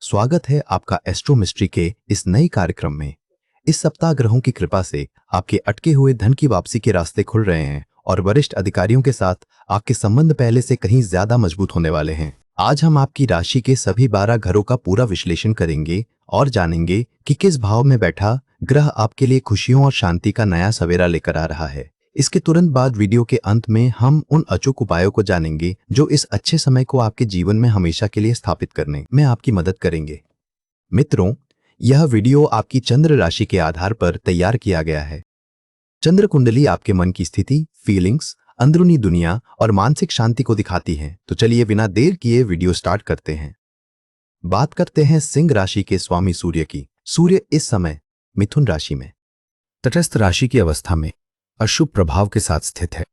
स्वागत है आपका एस्ट्रो मिस्ट्री के इस नए कार्यक्रम में। इस सप्ताह ग्रहों की कृपा से आपके अटके हुए धन की वापसी के रास्ते खुल रहे हैं और वरिष्ठ अधिकारियों के साथ आपके संबंध पहले से कहीं ज्यादा मजबूत होने वाले हैं। आज हम आपकी राशि के सभी 12 घरों का पूरा विश्लेषण करेंगे और जानेंगे कि किस भाव में बैठा ग्रह आपके लिए खुशियों और शांति का नया सवेरा लेकर आ रहा है। इसके तुरंत बाद वीडियो के अंत में हम उन अचूक उपायों को जानेंगे जो इस अच्छे समय को आपके जीवन में हमेशा के लिए स्थापित करने में आपकी मदद करेंगे। मित्रों, यह वीडियो आपकी चंद्र राशि के आधार पर तैयार किया गया है। चंद्र कुंडली आपके मन की स्थिति, फीलिंग्स, अंदरूनी दुनिया और मानसिक शांति को दिखाती है। तो चलिए बिना देर किए वीडियो स्टार्ट करते हैं। बात करते हैं सिंह राशि के स्वामी सूर्य की। सूर्य इस समय मिथुन राशि में तटस्थ राशि की अवस्था में अशुभ प्रभाव के साथ स्थित है।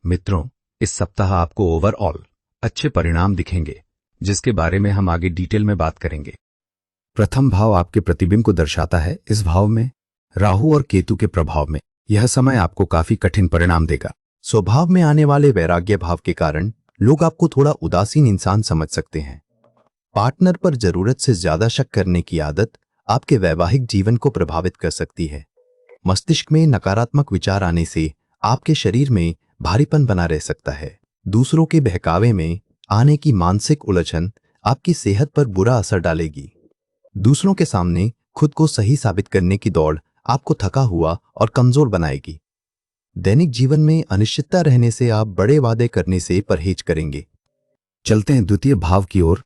मित्रों, इस सप्ताह आपको ओवरऑल अच्छे परिणाम दिखेंगे, जिसके बारे में हम आगे डिटेल में बात करेंगे। प्रथम भाव आपके प्रतिबिंब को दर्शाता है। इस भाव में राहु और केतु के प्रभाव में यह समय आपको काफी कठिन परिणाम देगा। स्वभाव में आने वाले वैराग्य भाव के कारण लोग आपको थोड़ा उदासीन इंसान समझ सकते हैं। पार्टनर पर जरूरत से ज्यादा शक करने की आदत आपके वैवाहिक जीवन को प्रभावित कर सकती है। मस्तिष्क में नकारात्मक विचार आने से आपके शरीर में भारीपन बना रह सकता है। दूसरों के बहकावे में आने की मानसिक उलझन आपकी सेहत पर बुरा असर डालेगी। दूसरों के सामने खुद को सही साबित करने की दौड़ आपको थका हुआ और कमजोर बनाएगी। दैनिक जीवन में अनिश्चितता रहने से आप बड़े वादे करने से परहेज करेंगे। चलते हैं द्वितीय भाव की ओर।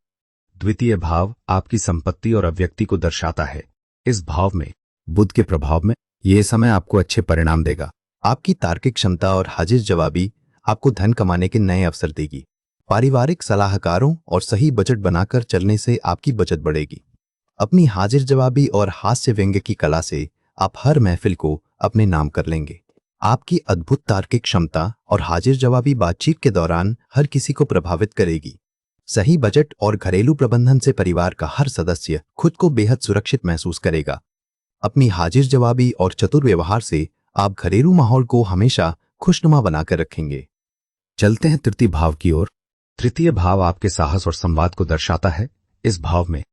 द्वितीय भाव आपकी संपत्ति और अव्यक्ति को दर्शाता है। इस भाव में बुध के प्रभाव में यह समय आपको अच्छे परिणाम देगा। आपकी तार्किक क्षमता और हाजिर जवाबी आपको धन कमाने के नए अवसर देगी। पारिवारिक सलाहकारों और सही बजट बनाकर चलने से आपकी बचत बढ़ेगी। अपनी हाजिर जवाबी और हास्य व्यंग्य की कला से आप हर महफिल को अपने नाम कर लेंगे। आपकी अद्भुत तार्किक क्षमता और हाजिर जवाबी बातचीत के दौरान हर किसी को प्रभावित करेगी। सही बजट और घरेलू प्रबंधन से परिवार का हर सदस्य खुद को बेहद सुरक्षित महसूस करेगा। अपनी हाजिर जवाबी और चतुर व्यवहार से आप घरेलू माहौल को हमेशा खुशनुमा बनाकर रखेंगे। चलते हैं तृतीय भाव की ओर। तृतीय भाव आपके साहस और संवाद को दर्शाता है। इस भाव में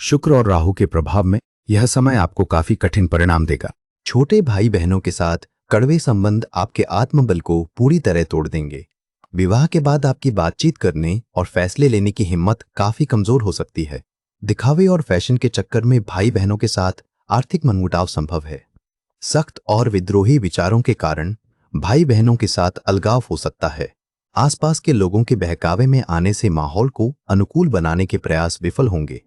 शुक्र और राहु के प्रभाव में यह समय आपको काफी कठिन परिणाम देगा। छोटे भाई बहनों के साथ कड़वे संबंध आपके आत्मबल को पूरी तरह तोड़ देंगे। विवाह के बाद आपकी बातचीत करने और फैसले लेने की हिम्मत काफी कमजोर हो सकती है। दिखावे और फैशन के चक्कर में भाई बहनों के साथ आर्थिक मनमुटाव संभव है। सख्त और विद्रोही विचारों के कारण भाई बहनों के साथ अलगाव हो सकता है। आसपास के लोगों के बहकावे में आने से माहौल को अनुकूल बनाने के प्रयास विफल होंगे।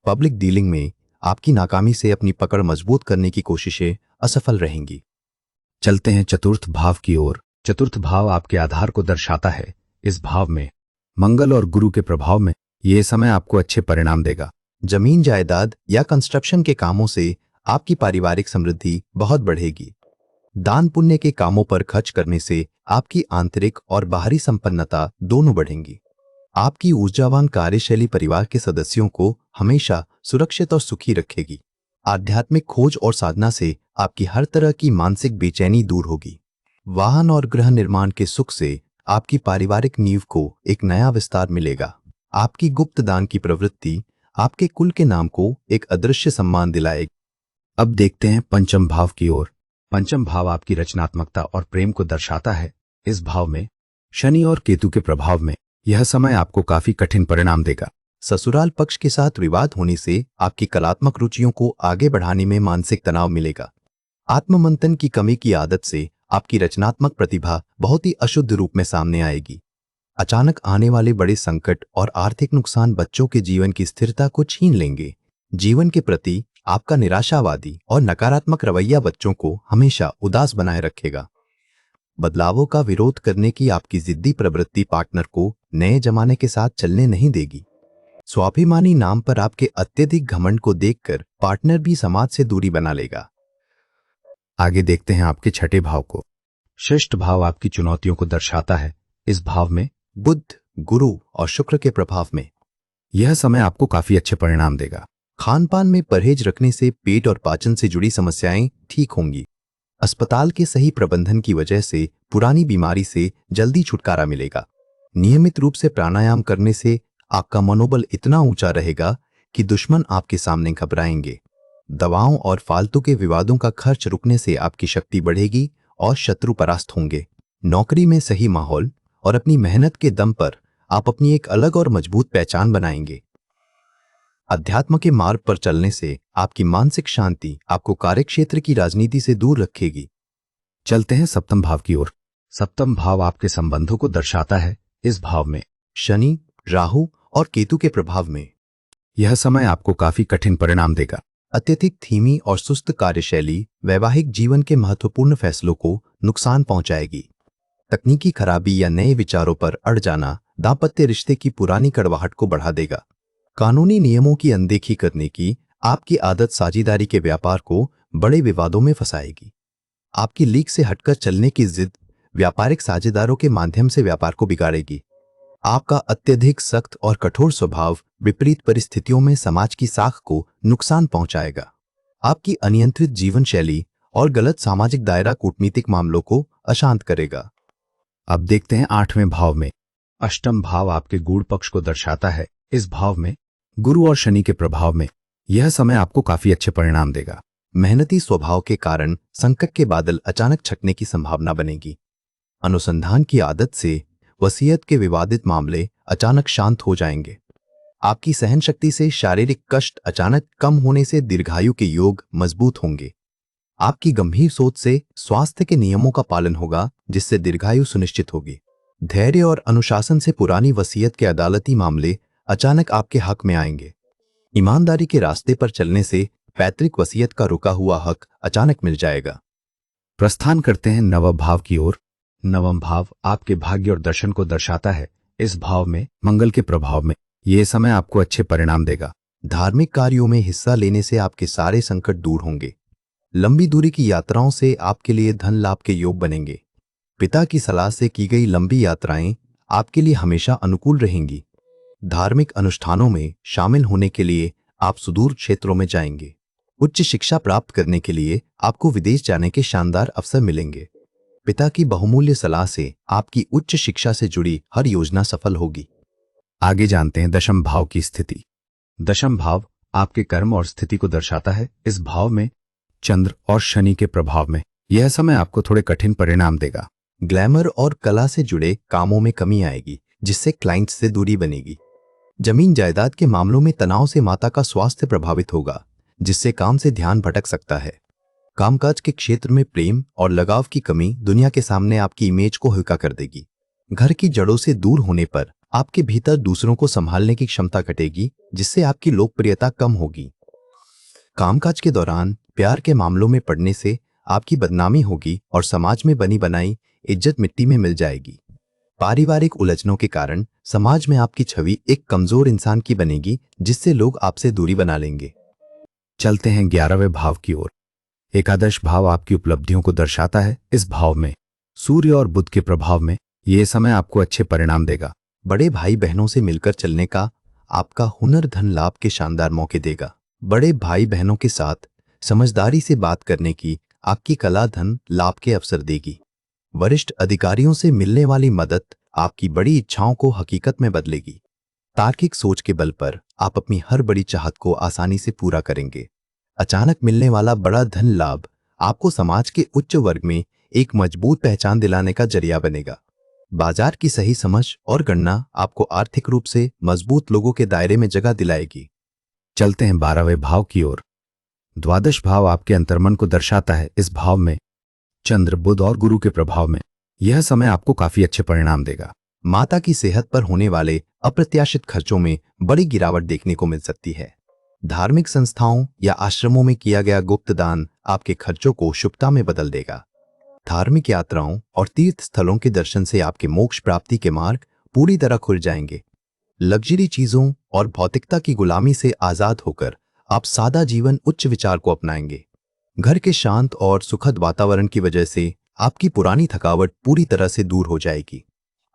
पब्लिक डीलिंग में आपकी नाकामी से अपनी पकड़ मजबूत करने की कोशिशें असफल रहेंगी। चलते हैं चतुर्थ भाव की ओर। चतुर्थ भाव आपके आधार को दर्शाता है। इस भाव में मंगल और गुरु के प्रभाव में यह समय आपको अच्छे परिणाम देगा। जमीन जायदाद या कंस्ट्रक्शन के कामों से आपकी पारिवारिक समृद्धि बहुत बढ़ेगी। दान पुण्य के कामों पर खर्च करने से आपकी आंतरिक और बाहरी संपन्नता दोनों बढ़ेंगी। आपकी ऊर्जावान कार्यशैली परिवार के सदस्यों को हमेशा सुरक्षित और सुखी रखेगी। आध्यात्मिक खोज और साधना से आपकी हर तरह की मानसिक बेचैनी दूर होगी। वाहन और गृह निर्माण के सुख से आपकी पारिवारिक नींव को एक नया विस्तार मिलेगा। आपकी गुप्त दान की प्रवृत्ति आपके कुल के नाम को एक अदृश्य सम्मान दिलाएगी। अब देखते हैं पंचम भाव की ओर। पंचम भाव आपकी रचनात्मकता और प्रेम को दर्शाता है। इस भाव में शनि और केतु के प्रभाव में यह समय आपको काफी कठिन परिणाम देगा। ससुराल पक्ष के साथ विवाद होने से आपकी कलात्मक रुचियों को आगे बढ़ाने में मानसिक तनाव मिलेगा। आत्ममंथन की कमी की आदत से आपकी रचनात्मक प्रतिभा बहुत ही अशुद्ध रूप में सामने आएगी। अचानक आने वाले बड़े संकट और आर्थिक नुकसान बच्चों के जीवन की स्थिरता को छीन लेंगे। जीवन के प्रति आपका निराशावादी और नकारात्मक रवैया बच्चों को हमेशा उदास बनाए रखेगा। बदलावों का विरोध करने की आपकी जिद्दी प्रवृत्ति पार्टनर को नए जमाने के साथ चलने नहीं देगी। स्वाभिमानी नाम पर आपके अत्यधिक घमंड को देखकर पार्टनर भी समाज से दूरी बना लेगा। आगे देखते हैं आपके छठे भाव को। षष्ठ भाव आपकी चुनौतियों को दर्शाता है। इस भाव में बुध, गुरु और शुक्र के प्रभाव में यह समय आपको काफी अच्छे परिणाम देगा। खान पान में परहेज रखने से पेट और पाचन से जुड़ी समस्याएं ठीक होंगी। अस्पताल के सही प्रबंधन की वजह से पुरानी बीमारी से जल्दी छुटकारा मिलेगा। नियमित रूप से प्राणायाम करने से आपका मनोबल इतना ऊंचा रहेगा कि दुश्मन आपके सामने घबराएंगे। दवाओं और फालतू के विवादों का खर्च रुकने से आपकी शक्ति बढ़ेगी और शत्रु परास्त होंगे। नौकरी में सही माहौल और अपनी मेहनत के दम पर आप अपनी एक अलग और मजबूत पहचान बनाएंगे। अध्यात्म के मार्ग पर चलने से आपकी मानसिक शांति आपको कार्यक्षेत्र की राजनीति से दूर रखेगी। चलते हैं सप्तम भाव की ओर। सप्तम भाव आपके संबंधों को दर्शाता है। इस भाव में शनि, राहु और केतु के प्रभाव में यह समय आपको काफी कठिन परिणाम देगा। अत्यधिक धीमी और सुस्त कार्यशैली वैवाहिक जीवन के महत्वपूर्ण फैसलों को नुकसान पहुंचाएगी। तकनीकी खराबी या नए विचारों पर अड़ जाना दाम्पत्य रिश्ते की पुरानी कड़वाहट को बढ़ा देगा। कानूनी नियमों की अनदेखी करने की आपकी आदत साझेदारी के व्यापार को बड़े विवादों में फंसाएगी। आपकी लीक से हटकर चलने की जिद व्यापारिक साझेदारों के माध्यम से व्यापार को बिगाड़ेगी। आपका अत्यधिक सख्त और कठोर स्वभाव विपरीत परिस्थितियों में समाज की साख को नुकसान पहुंचाएगा। आपकी अनियंत्रित जीवन शैली और गलत सामाजिक दायरा कूटनीतिक मामलों को अशांत करेगा। अब देखते हैं आठवें भाव में। अष्टम भाव आपके गूढ़ पक्ष को दर्शाता है। इस भाव में गुरु और शनि के प्रभाव में यह समय आपको काफी अच्छे परिणाम देगा। मेहनती स्वभाव के कारण संकट के बादल अचानक छटने की संभावना बनेगी। अनुसंधान की आदत से वसीयत के विवादित मामले अचानक शांत हो जाएंगे। आपकी सहन शक्ति से शारीरिक कष्ट अचानक कम होने से दीर्घायु के योग मजबूत होंगे। आपकी गंभीर सोच से स्वास्थ्य के नियमों का पालन होगा, जिससे दीर्घायु सुनिश्चित होगी। धैर्य और अनुशासन से पुरानी वसीयत के अदालती मामले अचानक आपके हक में आएंगे। ईमानदारी के रास्ते पर चलने से पैतृक वसीयत का रुका हुआ हक अचानक मिल जाएगा। प्रस्थान करते हैं नवम भाव की ओर। नवम भाव आपके भाग्य और दर्शन को दर्शाता है। इस भाव में मंगल के प्रभाव में यह समय आपको अच्छे परिणाम देगा। धार्मिक कार्यों में हिस्सा लेने से आपके सारे संकट दूर होंगे। लंबी दूरी की यात्राओं से आपके लिए धन लाभ के योग बनेंगे। पिता की सलाह से की गई लंबी यात्राएं आपके लिए हमेशा अनुकूल रहेंगी। धार्मिक अनुष्ठानों में शामिल होने के लिए आप सुदूर क्षेत्रों में जाएंगे। उच्च शिक्षा प्राप्त करने के लिए आपको विदेश जाने के शानदार अवसर मिलेंगे। पिता की बहुमूल्य सलाह से आपकी उच्च शिक्षा से जुड़ी हर योजना सफल होगी। आगे जानते हैं दशम भाव की स्थिति। दशम भाव आपके कर्म और स्थिति को दर्शाता है। इस भाव में चंद्र और शनि के प्रभाव में यह समय आपको थोड़े कठिन परिणाम देगा। ग्लैमर और कला से जुड़े कामों में कमी आएगी, जिससे क्लाइंट्स से दूरी बनेगी। जमीन जायदाद के मामलों में तनाव से माता का स्वास्थ्य प्रभावित होगा, जिससे काम से ध्यान भटक सकता है। कामकाज के क्षेत्र में प्रेम और लगाव की कमी दुनिया के सामने आपकी इमेज को हल्का कर देगी। घर की जड़ों से दूर होने पर आपके भीतर दूसरों को संभालने की क्षमता घटेगी, जिससे आपकी लोकप्रियता कम होगी। कामकाज के दौरान प्यार के मामलों में पड़ने से आपकी बदनामी होगी और समाज में बनी बनाई इज्जत मिट्टी में मिल जाएगी। पारिवारिक उलझनों के कारण समाज में आपकी छवि एक कमजोर इंसान की बनेगी, जिससे लोग आपसे दूरी बना लेंगे। चलते हैं 11वें भाव की ओर। एकादश भाव आपकी उपलब्धियों को दर्शाता है। इस भाव में सूर्य और बुध के प्रभाव में यह समय आपको अच्छे परिणाम देगा। बड़े भाई बहनों से मिलकर चलने का आपका हुनर धन लाभ के शानदार मौके देगा। बड़े भाई बहनों के साथ समझदारी से बात करने की आपकी कला धन लाभ के अवसर देगी। वरिष्ठ अधिकारियों से मिलने वाली मदद आपकी बड़ी इच्छाओं को हकीकत में बदलेगी। तार्किक सोच के बल पर आप अपनी हर बड़ी चाहत को आसानी से पूरा करेंगे। अचानक मिलने वाला बड़ा धन लाभ आपको समाज के उच्च वर्ग में एक मजबूत पहचान दिलाने का जरिया बनेगा। बाजार की सही समझ और गणना आपको आर्थिक रूप से मजबूत लोगों के दायरे में जगह दिलाएगी। चलते हैं 12वें भाव की ओर। द्वादश भाव आपके अंतर्मन को दर्शाता है। इस भाव में चंद्र, बुध और गुरु के प्रभाव में यह समय आपको काफी अच्छे परिणाम देगा। माता की सेहत पर होने वाले अप्रत्याशित खर्चों में बड़ी गिरावट देखने को मिल सकती है। धार्मिक संस्थाओं या आश्रमों में किया गया गुप्त दान आपके खर्चों को शुभता में बदल देगा। धार्मिक यात्राओं और तीर्थ स्थलों के दर्शन से आपके मोक्ष प्राप्ति के मार्ग पूरी तरह खुल जाएंगे। लग्जरी चीजों और भौतिकता की गुलामी से आजाद होकर आप सादा जीवन उच्च विचार को अपनाएंगे। घर के शांत और सुखद वातावरण की वजह से आपकी पुरानी थकावट पूरी तरह से दूर हो जाएगी।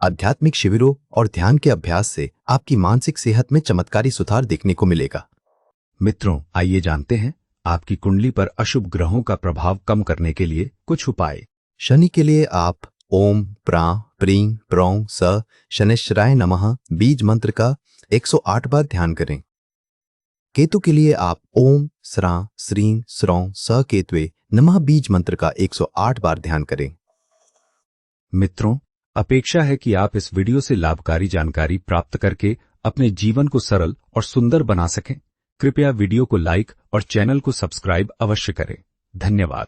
आध्यात्मिक शिविरों और ध्यान के अभ्यास से आपकी मानसिक सेहत में चमत्कारी सुधार देखने को मिलेगा। मित्रों, आइए जानते हैं आपकी कुंडली पर अशुभ ग्रहों का प्रभाव कम करने के लिए कुछ उपाय। शनि के लिए आप ओम प्रा प्रीं प्रौं स शनिश्चराय नमः बीज मंत्र का 108 बार ध्यान करें। केतु के लिए आप ओम स्रां श्रीं स्रौं स केतवे नमः बीज मंत्र का 108 बार ध्यान करें। मित्रों, अपेक्षा है कि आप इस वीडियो से लाभकारी जानकारी प्राप्त करके अपने जीवन को सरल और सुंदर बना सकें। कृपया वीडियो को लाइक और चैनल को सब्सक्राइब अवश्य करें। धन्यवाद।